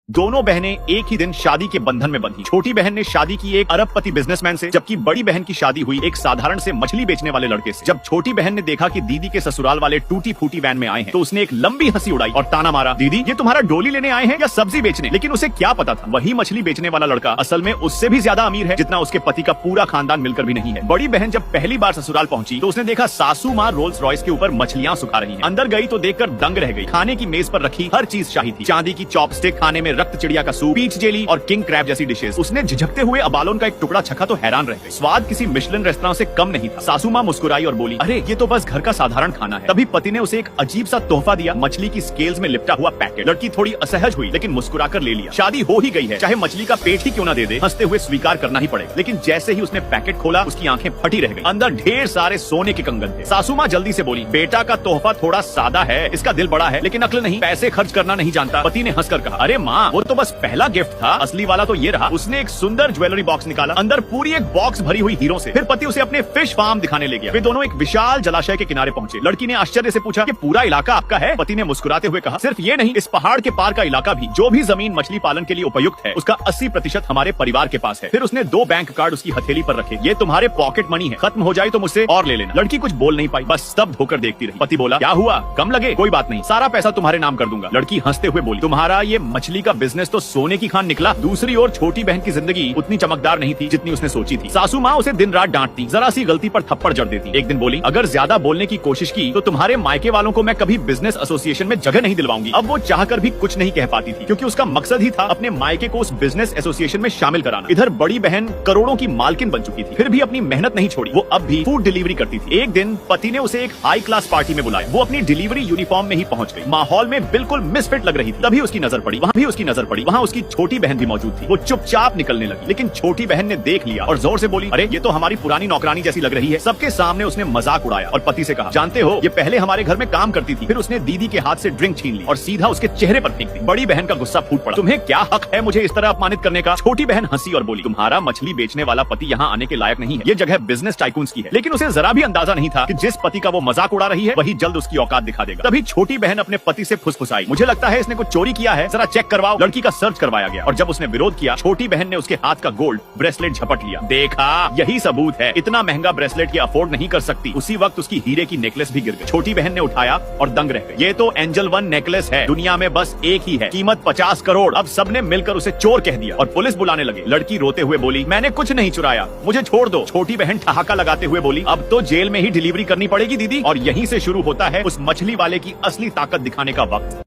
दोनों बहनें एक ही दिन शादी के बंधन में बंधी। छोटी बहन ने शादी की एक अरबपति बिजनेसमैन से, जबकि बड़ी बहन की शादी हुई एक साधारण से मछली बेचने वाले लड़के से। जब छोटी बहन ने देखा कि दीदी के ससुराल वाले टूटी फूटी वैन में आए हैं, तो उसने एक लंबी हंसी उड़ाई और ताना मारा, दीदी ये तुम्हारा डोली लेने आए हैं या सब्जी बेचने? लेकिन उसे क्या पता था, वही मछली बेचने वाला लड़का असल में उससे भी ज्यादा अमीर है जितना उसके पति का पूरा खानदान मिलकर भी नहीं है। बड़ी बहन जब पहली बार ससुराल पहुंची तो उसने देखा सासू माँ रोल्स रॉयस के ऊपर मछलियां सुखा रही हैं। अंदर गई तो देखकर दंग रह गई। खाने की मेज पर रखी हर चीज शाही थी। चांदी की चॉपस्टिक, खाने में रक्त चिड़िया का सूप, पीच जेली और किंग क्रैब जैसी डिशेस। उसने झिझकते हुए अबालोन का एक टुकड़ा चखा तो हैरान रह गई। स्वाद किसी मिशेलिन रेस्तरां से कम नहीं था। सासू माँ मुस्कुराई और बोली, अरे ये तो बस घर का साधारण खाना है। तभी पति ने उसे एक अजीब सा तोहफा दिया, मछली की स्केल्स में लिपटा हुआ पैकेट। लड़की थोड़ी असहज हुई लेकिन मुस्कुराकर ले लिया। शादी हो ही गई है, चाहे मछली का पेट ही क्यों न दे दे, हंसते हुए स्वीकार करना ही पड़ेगा। लेकिन जैसे ही उसने पैकेट खोला उसकी आंखें फटी रह गई। अंदर ढेर सारे सोने के कंगन थे। सासू माँ जल्दी से बोली, बेटा का तोहफा थोड़ा सादा है, इसका दिल बड़ा है लेकिन अक्ल नहीं, पैसे खर्च करना नहीं जानता। पति ने हंसकर कहा, अरे माँ वो तो बस पहला गिफ्ट था, असली वाला तो ये रहा। उसने एक सुंदर ज्वेलरी बॉक्स निकाला, अंदर पूरी एक बॉक्स भरी हुई हीरों से। फिर पति उसे अपने फिश फार्म दिखाने ले गया। वे दोनों एक विशाल जलाशय के किनारे पहुंचे। लड़की ने आश्चर्य से पूछा, ये पूरा इलाका आपका है? पति ने मुस्कुराते हुए कहा, सिर्फ ये नहीं, इस पहाड़ के पार का इलाका भी। जो भी जमीन मछली पालन के लिए उपयुक्त है उसका 80% हमारे परिवार के पास है। फिर उसने 2 बैंक कार्ड उसकी हथेली पर रखे। ये तुम्हारे पॉकेट मनी है, खत्म हो जाए तो मुझसे और ले लेना। लड़की कुछ बोल नहीं पाई, बस स्तब्ध होकर देखती रही। पति बोला, क्या हुआ, कम लगे? कोई बात नहीं, सारा पैसा तुम्हारे नाम कर दूंगा। लड़की हंसते हुए बोली, तुम्हारा ये मछली का बिजनेस तो सोने की खान निकला। दूसरी ओर छोटी बहन की जिंदगी उतनी चमकदार नहीं थी जितनी उसने सोची थी। सासू माँ उसे दिन रात डांटती, जरा सी गलती पर थप्पड़ जड़ देती। एक दिन बोली, अगर ज्यादा बोलने की कोशिश की तो तुम्हारे मायके वालों को मैं कभी बिजनेस एसोसिएशन में जगह नहीं दिलवाऊंगी। अब वो चाहकर भी कुछ नहीं कह पाती थी क्योंकि उसका मकसद ही था अपने मायके को उस बिजनेस एसोसिएशन में शामिल कराना। इधर बड़ी बहन करोड़ों की मालकिन बन चुकी थी, फिर भी अपनी मेहनत नहीं छोड़ी। वो अब भी फूड डिलीवरी करती थी। एक दिन पति ने उसे एक हाई क्लास पार्टी में बुलाया। वो अपनी डिलीवरी यूनिफॉर्म में ही पहुंच गई। माहौल में बिल्कुल मिसफिट लग रही थी। तभी उसकी नजर पड़ी, वहाँ उसकी छोटी बहन भी मौजूद थी। वो चुपचाप निकलने लगी लेकिन छोटी बहन ने देख लिया और जोर से बोली, अरे ये तो हमारी पुरानी नौकरानी जैसी लग रही है। सबके सामने उसने मजाक उड़ाया और पति से कहा, जानते हो ये पहले हमारे घर में काम करती थी। फिर उसने दीदी के हाथ से ड्रिंक छीन ली और सीधा उसके चेहरे पर फेंक दी। बड़ी बहन का गुस्सा फूट पड़ा, तुम्हें क्या हक है मुझे इस तरह अपमानित करने का? छोटी बहन हंसी और बोली, तुम्हारा मछली बेचने वाला पति यहाँ आने के लायक नहीं है। ये जगह बिजनेस टाइकून्स की है। लेकिन उसे जरा भी अंदाजा नहीं था कि जिस पति का वो मजाक उड़ा रही है वही जल्द उसकी औकात दिखा देगा। तभी छोटी बहन अपने पति से फुसफुसाई, मुझे लगता है इसने कुछ चोरी किया है, जरा चेक करवाओ। लड़की का सर्च करवाया गया और जब उसने विरोध किया छोटी बहन ने उसके हाथ का गोल्ड ब्रेसलेट झपट लिया। देखा, यही सबूत है, इतना महंगा ब्रेसलेट ये अफोर्ड नहीं कर सकती। उसी वक्त उसकी हीरे की नेकलेस भी गिर गई। छोटी बहन ने उठाया और दंग रह गई। ये तो एंजल 1 नेकलेस है, दुनिया में बस एक ही है, कीमत 50 करोड़। अब सबने मिलकर उसे चोर कह दिया और पुलिस बुलाने लगे। लड़की रोते हुए बोली, मैंने कुछ नहीं चुराया, मुझे छोड़ दो। छोटी बहन ठहाका लगाते हुए बोली, अब तो जेल में ही डिलीवरी करनी पड़ेगी दीदी। और यहीं से शुरू होता है उस मछली वाले की असली ताकत दिखाने का वक्त।